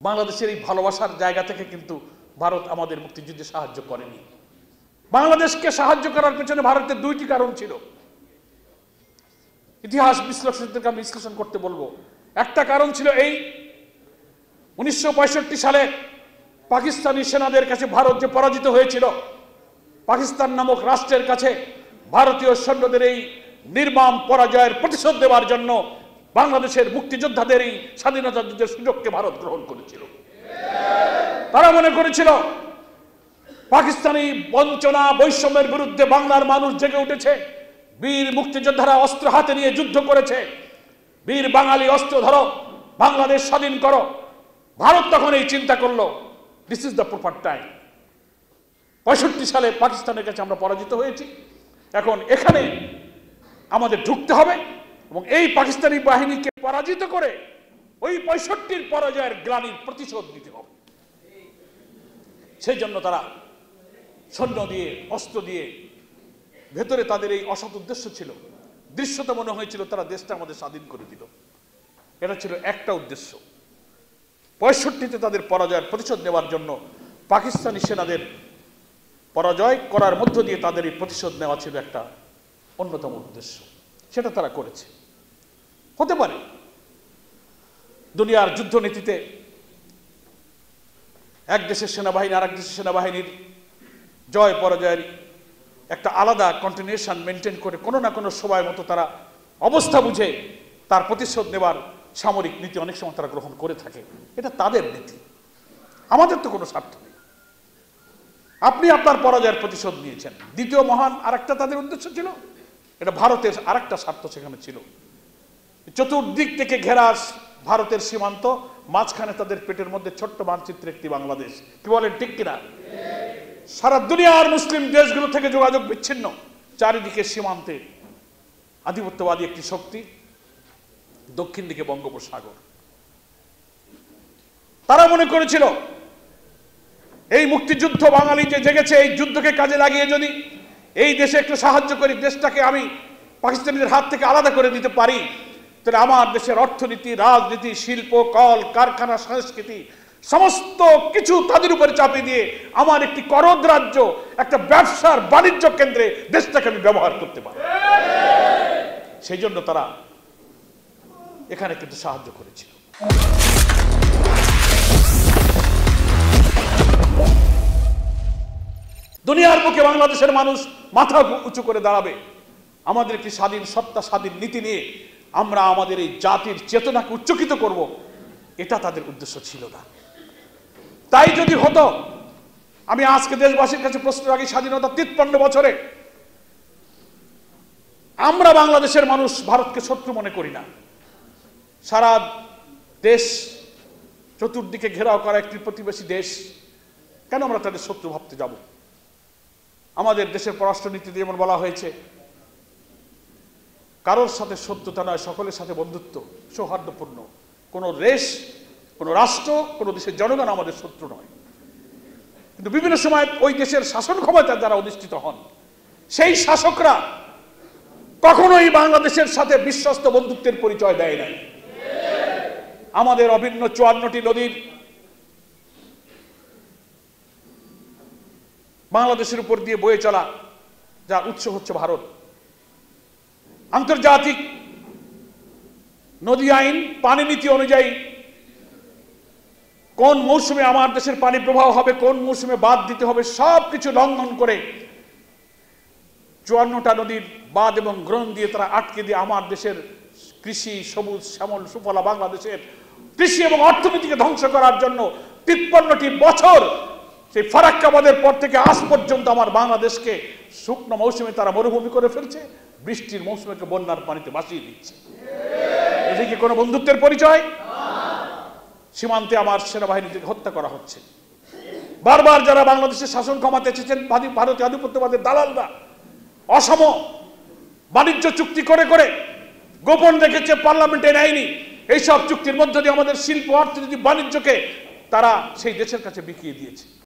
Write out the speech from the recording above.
বাংলাদেশের এই ভালোবাসার জায়গা থেকে কিন্তু ভারত আমাদের মুক্তিযুদ্ধে সাহায্য করেনি। বাংলাদেশকে সাহায্য করার পেছনে ভারতের দুইটি কারণ ছিল। ইতিহাস বিশ্লেষকদেরকে আমি বিশ্লেষণ করতে বলবো। একটা কারণ ছিল এই 1965 সালে পাকিস্তানি সেনাদের কাছে ভারত যে পরাজিত হয়েছিল, পাকিস্তান নামক রাষ্ট্রের কাছে ভারতীয় সৈন্যদের এই নির্মম পরাজয়ের প্রতিশোধ দেওয়ার জন্য বাংলাদেশের মুক্তিযোদ্ধাদের এই স্বাধীনতা যুদ্ধের সুযোগকে ভারত গ্রহণ করেছিল। তারা মনে করেছিল পাকিস্তানি বঞ্চনা বৈষম্যের বিরুদ্ধে বাংলার মানুষ জেগে উঠেছে, বীর মুক্তিযোদ্ধারা অস্ত্র হাতে নিয়ে যুদ্ধ করেছে, বীর বাঙালি অস্ত্র ধরো, বাংলাদেশ স্বাধীন করো। ভারত তখন এই চিন্তা করলো, this is the proper time. 65 সালে পাকিস্তানের কাছে আমরা পরাজিত হয়েছি, এখন এখানে আমাদের ঢুকতে হবে এবং এই পাকিস্তানি বাহিনীকে পরাজিত করে ওই 65 পরাজয়ের গ্লানির প্রতিশোধ নিতে হবে। সেই জন্য তারা সৈন্য দিয়ে অস্ত্র দিয়ে, ভেতরে তাদের এই অসৎ উদ্দেশ্য ছিল, দৃশ্যটা মনে হয়েছিল তারা দেশটা আমাদের স্বাধীন করে দিল। এটা ছিল একটা উদ্দেশ্য। 65-তে তাদের পরাজয়ের প্রতিশোধ নেওয়ার জন্য পাকিস্তানি সেনাদের পরাজয় করার মধ্য দিয়ে তাদের এই প্রতিশোধ নেওয়া ছিল একটা অন্যতম উদ্দেশ্য। সেটা তারা করেছে। হতে পারে দুনিয়ার যুদ্ধনীতিতে এক দেশের সেনাবাহিনী আর এক দেশের সেনাবাহিনীর জয় পরাজয়ের একটা আলাদা কন্টিনিউশন মেনটেন করে কোনো না কোনো সময় মতো তারা অবস্থা বুঝে তার প্রতিশোধ নেবার সামরিক নীতি অনেক সময় তারা গ্রহণ করে থাকে। এটা তাদের নীতি, আমাদের তো কোনো স্বার্থ নেই। আপনি আপনার পরাজয়ের প্রতিশোধ নিয়েছেন। দ্বিতীয় মহান আরেকটা তাদের উদ্দেশ্য ছিল, এটা ভারতের আরেকটা স্বার্থ সেখানে ছিল। চতুর্দিক থেকে ঘেরা ভারতের সীমান্ত, মাঝখানে তাদের পেটের মধ্যে ছোট্ট মানচিত্রে একটি বাংলাদেশ। কি বলেন, ঠিক কিনা? সারা দুনিয়ার মুসলিম দেশগুলো থেকে যোগাযোগ বিচ্ছিন্ন, চারিদিকে সীমান্তে আধিপত্যবাদী একটি শক্তি, দক্ষিণ দিকে বঙ্গোপসাগর। তারা মনে করেছিল এই মুক্তিযুদ্ধ বাঙালি যে জেগেছে, এই যুদ্ধকে কাজে লাগিয়ে যদি এই দেশে একটু সাহায্য করি, দেশটাকে আমি পাকিস্তানিদের হাত থেকে আলাদা করে দিতে পারি, তাহলে আমার দেশের অর্থনীতি, রাজনীতি, শিল্প, কল কারখানা, সংস্কৃতি সমস্ত কিছু তাদের উপরে চাপিয়ে দিয়ে আমার একটি করদ রাজ্য, একটা ব্যবসার বাণিজ্য কেন্দ্রে দেশটাকে আমি ব্যবহার করতে পারি। সেই জন্য তারা এখানে কিন্তু সাহায্য করেছিল। দুনিয়ার বুকে বাংলাদেশের মানুষ মাথা উঁচু করে দাঁড়াবে, আমাদের একটি স্বাধীন সত্তা, স্বাধীন নীতি নিয়ে আমরা আমাদের এই জাতির চেতনাকে উচ্চকিত করব, এটা তাদের উদ্দেশ্য ছিল না। তাই যদি হতো, আমি আজকে দেশবাসীর কাছে প্রশ্ন রাখি, স্বাধীনতা 53 বছরে আমরা বাংলাদেশের মানুষ ভারতকে শত্রু মনে করি না। সারা দেশ চতুর্দিকে ঘেরাও করা একটি প্রতিবেশী দেশ, কেন আমরা তাদের শত্রু ভাবতে যাব? আমাদের দেশের পররাষ্ট্রনীতিতে যেমন বলা হয়েছে, কারোর সাথে শত্রুতা নয়, সকলের সাথে বন্ধুত্ব, সৌহার্দ্যপূর্ণ। কোনো দেশ, কোনো রাষ্ট্র, কোনো দেশের জনগণ আমাদের শত্রু নয়। কিন্তু বিভিন্ন সময় ওই দেশের শাসন ক্ষমতায় যারা অধিষ্ঠিত হন, সেই শাসকরা কখনোই বাংলাদেশের সাথে বিশ্বস্ত বন্ধুত্বের পরিচয় দেয় নাই। আমাদের অভিন্ন 54টি নদীর বাংলাদেশের উপর দিয়ে বয়ে চলা, যার উৎস হচ্ছে ভারত। আন্তর্জাতিক নদী আইন, পানি নীতি অনুযায়ী কোন মৌসুমে আমার দেশের পানি প্রবাহ হবে, কোন মৌসুমে বাঁধ দিতে হবে, সবকিছু লঙ্ঘন করে 54টা নদীর বাঁধ এবং গ্রহণ দিয়ে তারা আটকে দিয়ে আমার দেশের কৃষি, সবুজ শ্যামল সুফলা বাংলাদেশের কৃষি এবং অর্থনীতিকে ধ্বংস করার জন্য 53টি বছর, সেই ফারাক্কা বাঁধের পর থেকে আজ পর্যন্ত আমার বাংলাদেশকে শুকনো মৌসুমে তারা মরুভূমি করে ফেলছে, বৃষ্টির মৌসুমে বন্যার পানিতে ভাসিয়ে দিচ্ছে। এটা কি কোনো বন্ধুত্বের পরিচয়? সীমান্তে আমার সেনাবাহিনীকে হত্যা করা হচ্ছে। বারবার যারা বাংলাদেশের শাসন ক্ষমতায় এসেছেন, ভারতীয় আধিপত্যবাদের দালালরা অসম বাণিজ্য চুক্তি করে করে গোপন রেখেছে, পার্লামেন্টে নেয়নি। এইসব চুক্তির মধ্য দিয়ে আমাদের শিল্প, অর্থনীতি, বাণিজ্যকে তারা সেই দেশের কাছে বিকিয়ে দিয়েছে।